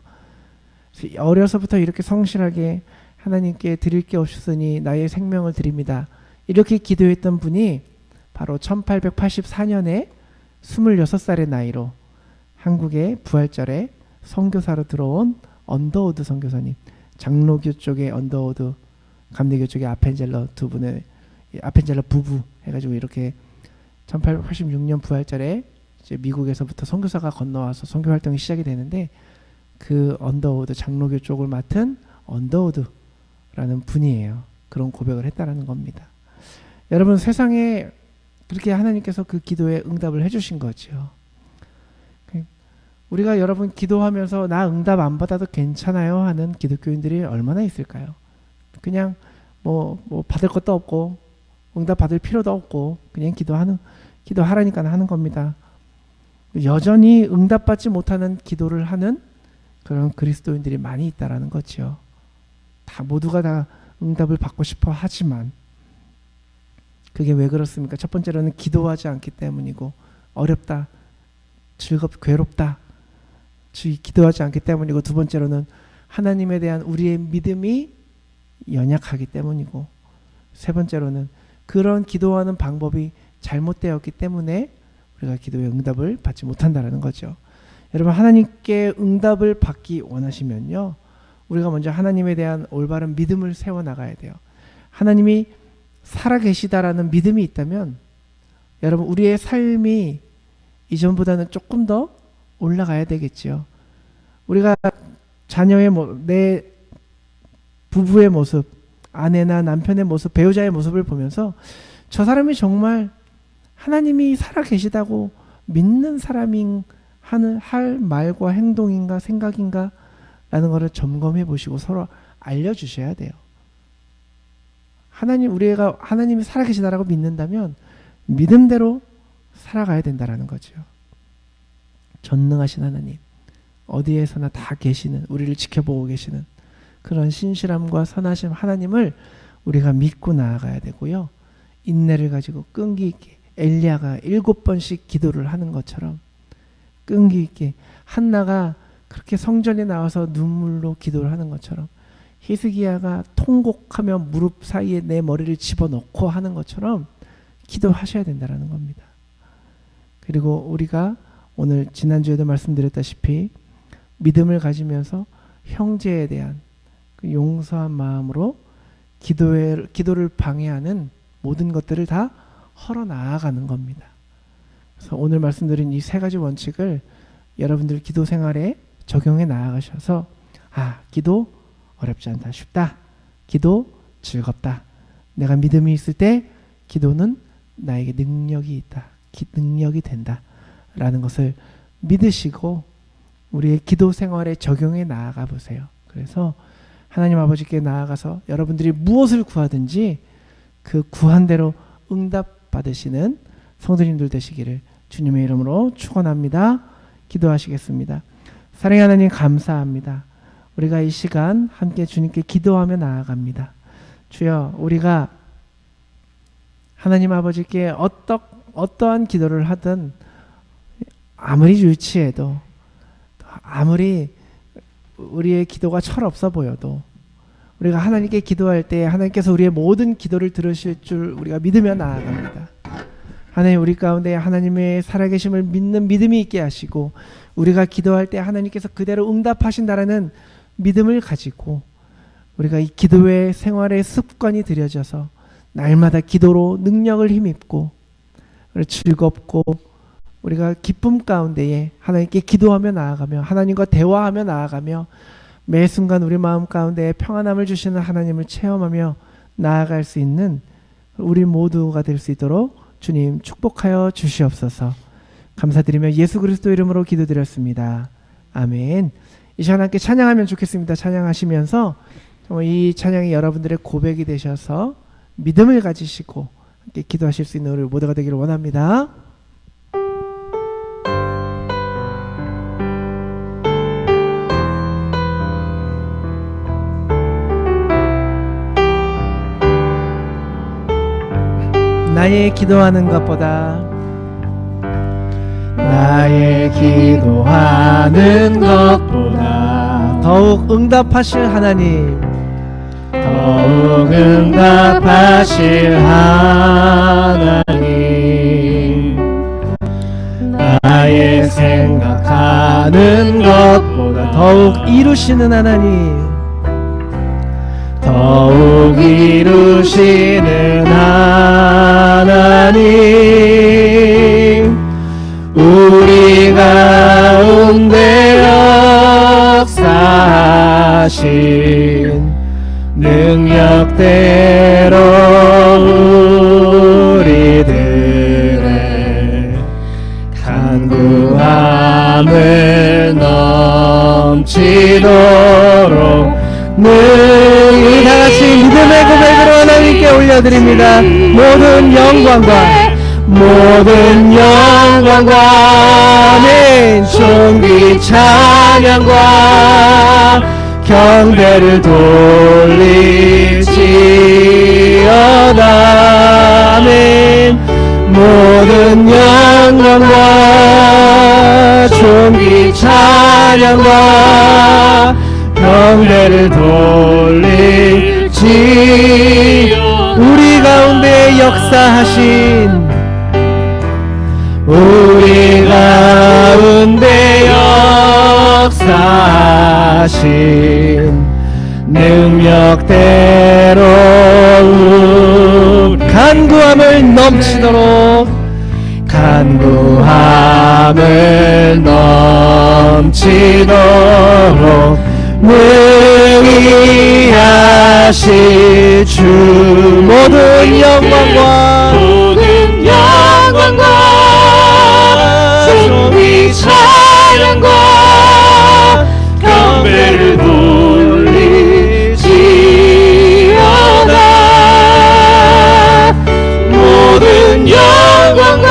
C: 어려서부터 이렇게 성실하게 하나님께 드릴 게 없으니 나의 생명을 드립니다, 이렇게 기도했던 분이 바로 1884년에 26살의 나이로 한국의 부활절에 선교사로 들어온 언더우드 선교사님, 장로교 쪽의 언더우드, 감리교 쪽의 아펜젤러 두 분의 아펜젤러 부부 해가지고 이렇게 1886년 부활절에 이제 미국에서부터 선교사가 건너와서 선교 활동이 시작이 되는데, 그 언더우드 장로교 쪽을 맡은 언더우드라는 분이에요. 그런 고백을 했다라는 겁니다. 여러분, 세상에 그렇게 하나님께서 그 기도에 응답을 해주신 거죠. 우리가 여러분 기도하면서 나 응답 안 받아도 괜찮아요 하는 기독교인들이 얼마나 있을까요? 그냥 뭐 받을 것도 없고 응답 받을 필요도 없고 그냥 기도하라니까 하는 겁니다. 여전히 응답받지 못하는 기도를 하는 그런 그리스도인들이 많이 있다라는 거죠. 모두가 다 응답을 받고 싶어 하지만 그게 왜 그렇습니까? 첫 번째로는 기도하지 않기 때문이고, 어렵다, 괴롭다, 기도하지 않기 때문이고, 두 번째로는 하나님에 대한 우리의 믿음이 연약하기 때문이고, 세 번째로는 그런 기도하는 방법이 잘못되었기 때문에 우리가 기도의 응답을 받지 못한다는 거죠. 여러분, 하나님께 응답을 받기 원하시면요, 우리가 먼저 하나님에 대한 올바른 믿음을 세워나가야 돼요. 하나님이 살아계시다라는 믿음이 있다면 여러분, 우리의 삶이 이전보다는 조금 더 올라가야 되겠지요. 우리가 자녀의 내 부부의 모습, 아내나 남편의 모습, 배우자의 모습을 보면서 저 사람이 정말 하나님이 살아계시다고 믿는 사람인 할 말과 행동인가 생각인가 라는 것을 점검해 보시고 서로 알려주셔야 돼요. 우리가 하나님이 살아계시다라고 믿는다면 믿음대로 살아가야 된다라는 거죠. 전능하신 하나님, 어디에서나 다 계시는, 우리를 지켜보고 계시는 그런 신실함과 선하심 하나님을 우리가 믿고 나아가야 되고요. 인내를 가지고 끈기 있게 엘리야가 7번씩 기도를 하는 것처럼 끈기 있게, 한나가 그렇게 성전에 나와서 눈물로 기도를 하는 것처럼, 히스기야가 통곡하며 무릎 사이에 내 머리를 집어넣고 하는 것처럼 기도하셔야 된다는 겁니다. 그리고 우리가 오늘 지난주에도 말씀드렸다시피 믿음을 가지면서 형제에 대한 그 용서한 마음으로 기도를 방해하는 모든 것들을 다 헐어 나아가는 겁니다. 그래서 오늘 말씀드린 이 세 가지 원칙을 여러분들 기도 생활에 적용해 나아가셔서, 기도 어렵지 않다, 쉽다, 기도 즐겁다, 내가 믿음이 있을 때 기도는 나에게 능력이 있다, 능력이 된다 라는 것을 믿으시고 우리의 기도 생활에 적용해 나아가 보세요. 그래서 하나님 아버지께 나아가서 여러분들이 무엇을 구하든지 그 구한 대로 응답 받으시는 성도님들 되시기를 주님의 이름으로 축원합니다. 기도하시겠습니다. 사랑의 하나님, 감사합니다. 우리가 이 시간 함께 주님께 기도하며 나아갑니다. 주여, 우리가 하나님 아버지께 어떠한 기도를 하든, 아무리 유치해도, 아무리 우리의 기도가 철없어 보여도, 우리가 하나님께 기도할 때 하나님께서 우리의 모든 기도를 들으실 줄 우리가 믿으며 나아갑니다. 하나님, 우리 가운데 하나님의 살아계심을 믿는 믿음이 있게 하시고, 우리가 기도할 때 하나님께서 그대로 응답하신다라는 믿음을 가지고 우리가 이 기도의 생활의 습관이 들여져서 날마다 기도로 능력을 힘입고 즐겁고 우리가 기쁨 가운데에 하나님께 기도하며 나아가며 하나님과 대화하며 나아가며 매 순간 우리 마음 가운데 평안함을 주시는 하나님을 체험하며 나아갈 수 있는 우리 모두가 될 수 있도록 주님 축복하여 주시옵소서. 감사드리며 예수 그리스도 이름으로 기도드렸습니다. 아멘. 이 시간 함께 찬양하면 좋겠습니다. 찬양하시면서 정말 이 찬양이 여러분들의 고백이 되셔서 믿음을 가지시고 함께 기도하실 수 있는 우리 모두가 되기를 원합니다. 나의 기도하는 것보다 더욱 응답하실 하나님,
B: 더욱 응답하실 하나님, 나의 생각하는 것보다
C: 더욱 이루시는 하나님,
B: 더욱 이루시는 하나님, 우리 가운데 역사하신 능력대로 우리들의 간구함을 넘치도록
C: 우리 다같이 믿음의 고백으로 하나님께 올려드립니다. 모든 영광과 아멘.
B: 존귀 찬양과 경배를 돌리지어다. 아멘. 모든 영광과 존귀 찬양과 경배를 돌리지.
C: 우리 가운데 역사하신
B: 우리 가운데 역사하신 능력대로
C: 간구함을 넘치도록
B: 능히 하실 주.
C: 모든 영광과
B: 존귀 찬양과 경배를 돌리지어다. 모든 영광과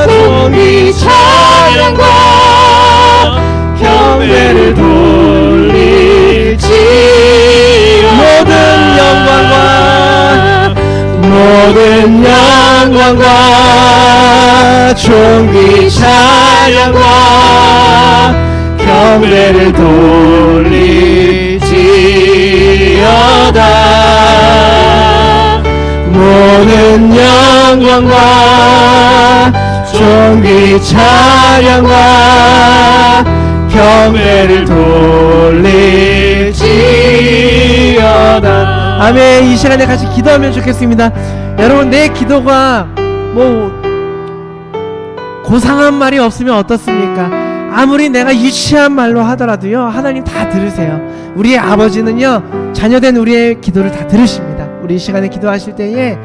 B: 존귀 찬양과 경배를 모든 영광과 존귀 찬양과 경배를 돌리지어다. 모든 영광과 존귀 찬양과 경배를 돌리지어다.
C: 아멘. 이 시간에 같이 기도하면 좋겠습니다. 여러분, 내 기도가 고상한 말이 없으면 어떻습니까? 아무리 내가 유치한 말로 하더라도요, 하나님 다 들으세요. 우리의 아버지는요, 자녀된 우리의 기도를 다 들으십니다. 우리 이 시간에 기도하실 때에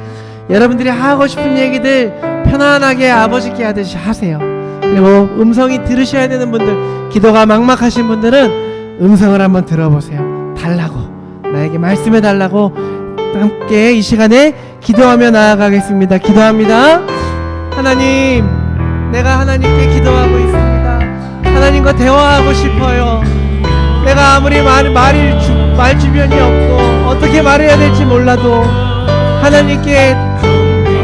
C: 여러분들이 하고 싶은 얘기들 편안하게 아버지께 하듯이 하세요. 그리고 음성이 들으셔야 되는 분들, 기도가 막막하신 분들은 음성을 한번 들어보세요. 달라고, 나에게 말씀해 달라고 함께 이 시간에 기도하며 나아가겠습니다. 기도합니다. 하나님, 내가 하나님께 기도하고 있습니다. 하나님과 대화하고 싶어요. 내가 아무리 말 주변이 없고 어떻게 말해야 될지 몰라도 하나님께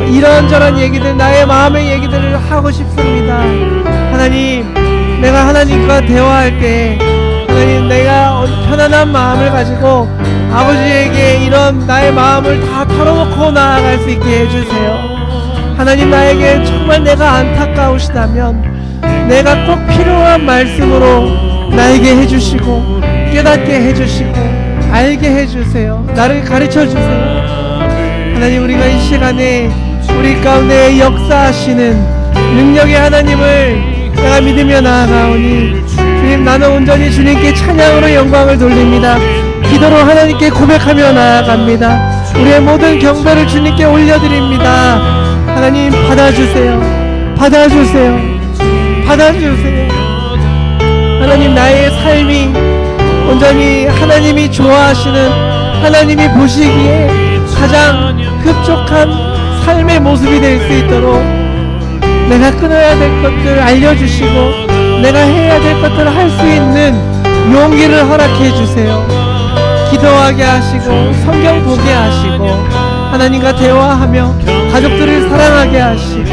C: 이런저런 얘기들, 나의 마음의 얘기들을 하고 싶습니다. 하나님, 내가 하나님과 대화할 때 하나님, 내가 편안한 마음을 가지고 아버지에게 이런 나의 마음을 다 털어놓고 나아갈 수 있게 해주세요. 하나님, 나에게 정말 내가 안타까우시다면 내가 꼭 필요한 말씀으로 나에게 해주시고 깨닫게 해주시고 알게 해주세요. 나를 가르쳐주세요. 하나님, 우리가 이 시간에 우리 가운데 역사하시는 능력의 하나님을 내가 믿으며 나아가오니 주님, 나는 온전히 주님께 찬양으로 영광을 돌립니다. 기도로 하나님께 고백하며 나아갑니다. 우리의 모든 경배를 주님께 올려드립니다. 하나님 받아주세요. 받아주세요. 받아주세요. 하나님, 나의 삶이 온전히 하나님이 좋아하시는, 하나님이 보시기에 가장 흡족한 삶의 모습이 될 수 있도록 내가 끊어야 될 것들을 알려주시고 내가 해야 될 것들을 할 수 있는 용기를 허락해 주세요. 기도하게 하시고 성경 보게 하시고 하나님과 대화하며 가족들을 사랑하게 하시고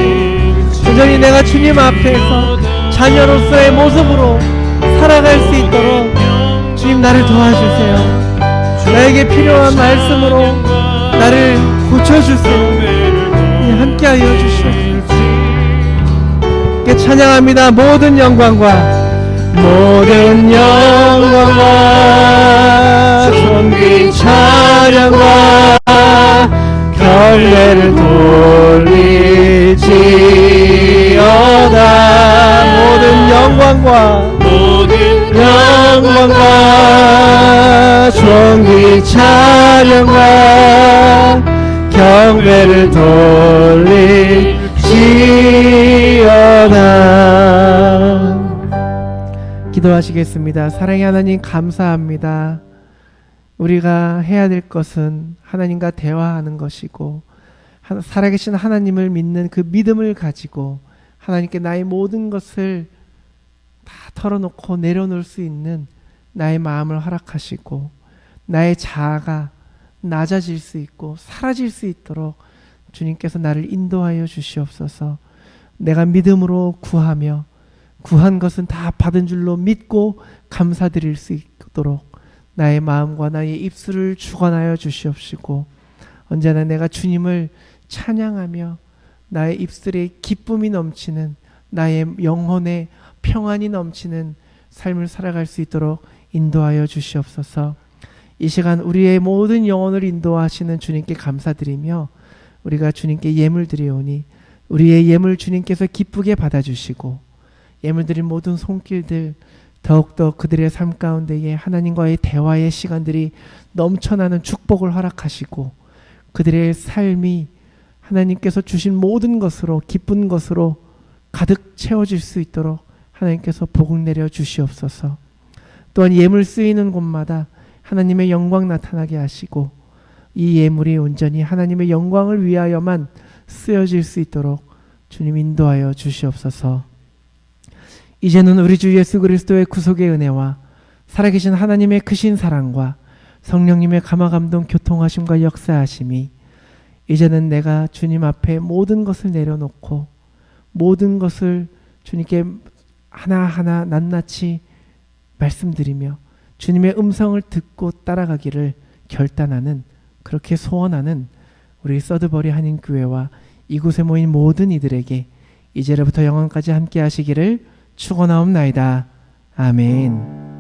C: 온전히 내가 주님 앞에서 자녀로서의 모습으로 살아갈 수 있도록 주님 나를 도와주세요. 나에게 필요한 말씀으로 나를 고쳐주세요. 함께하여 주시옵소서. 찬양합니다. 모든 영광과
B: 존귀 찬양과 경배를 돌리지어다.
C: 모든 영광과
B: 존귀 찬양과 경배를 돌리지어다.
C: 기도하시겠습니다. 사랑의 하나님, 감사합니다. 우리가 해야 될 것은 하나님과 대화하는 것이고 살아계신 하나님을 믿는 그 믿음을 가지고 하나님께 나의 모든 것을 다 털어놓고 내려놓을 수 있는 나의 마음을 허락하시고 나의 자아가 낮아질 수 있고 사라질 수 있도록 주님께서 나를 인도하여 주시옵소서. 내가 믿음으로 구하며 구한 것은 다 받은 줄로 믿고 감사드릴 수 있도록 나의 마음과 나의 입술을 주관하여 주시옵시고 언제나 내가 주님을 찬양하며 나의 입술에 기쁨이 넘치는 나의 영혼에 평안이 넘치는 삶을 살아갈 수 있도록 인도하여 주시옵소서. 이 시간 우리의 모든 영혼을 인도하시는 주님께 감사드리며 우리가 주님께 예물 드리오니 우리의 예물 주님께서 기쁘게 받아주시고 예물 드린 모든 손길들 더욱더 그들의 삶 가운데에 하나님과의 대화의 시간들이 넘쳐나는 축복을 허락하시고 그들의 삶이 하나님께서 주신 모든 것으로 기쁜 것으로 가득 채워질 수 있도록 하나님께서 복을 내려 주시옵소서. 또한 예물 쓰이는 곳마다 하나님의 영광 나타나게 하시고 이 예물이 온전히 하나님의 영광을 위하여만 쓰여질 수 있도록 주님 인도하여 주시옵소서. 이제는 우리 주 예수 그리스도의 구속의 은혜와 살아계신 하나님의 크신 사랑과 성령님의 감화감동 교통하심과 역사하심이 이제는 내가 주님 앞에 모든 것을 내려놓고 모든 것을 주님께 하나하나 낱낱이 말씀드리며 주님의 음성을 듣고 따라가기를 결단하는 그렇게 소원하는 우리 서드버리 한인교회와 이곳에 모인 모든 이들에게 이제로부터 영원까지 함께 하시기를 축원하옵나이다. 아멘.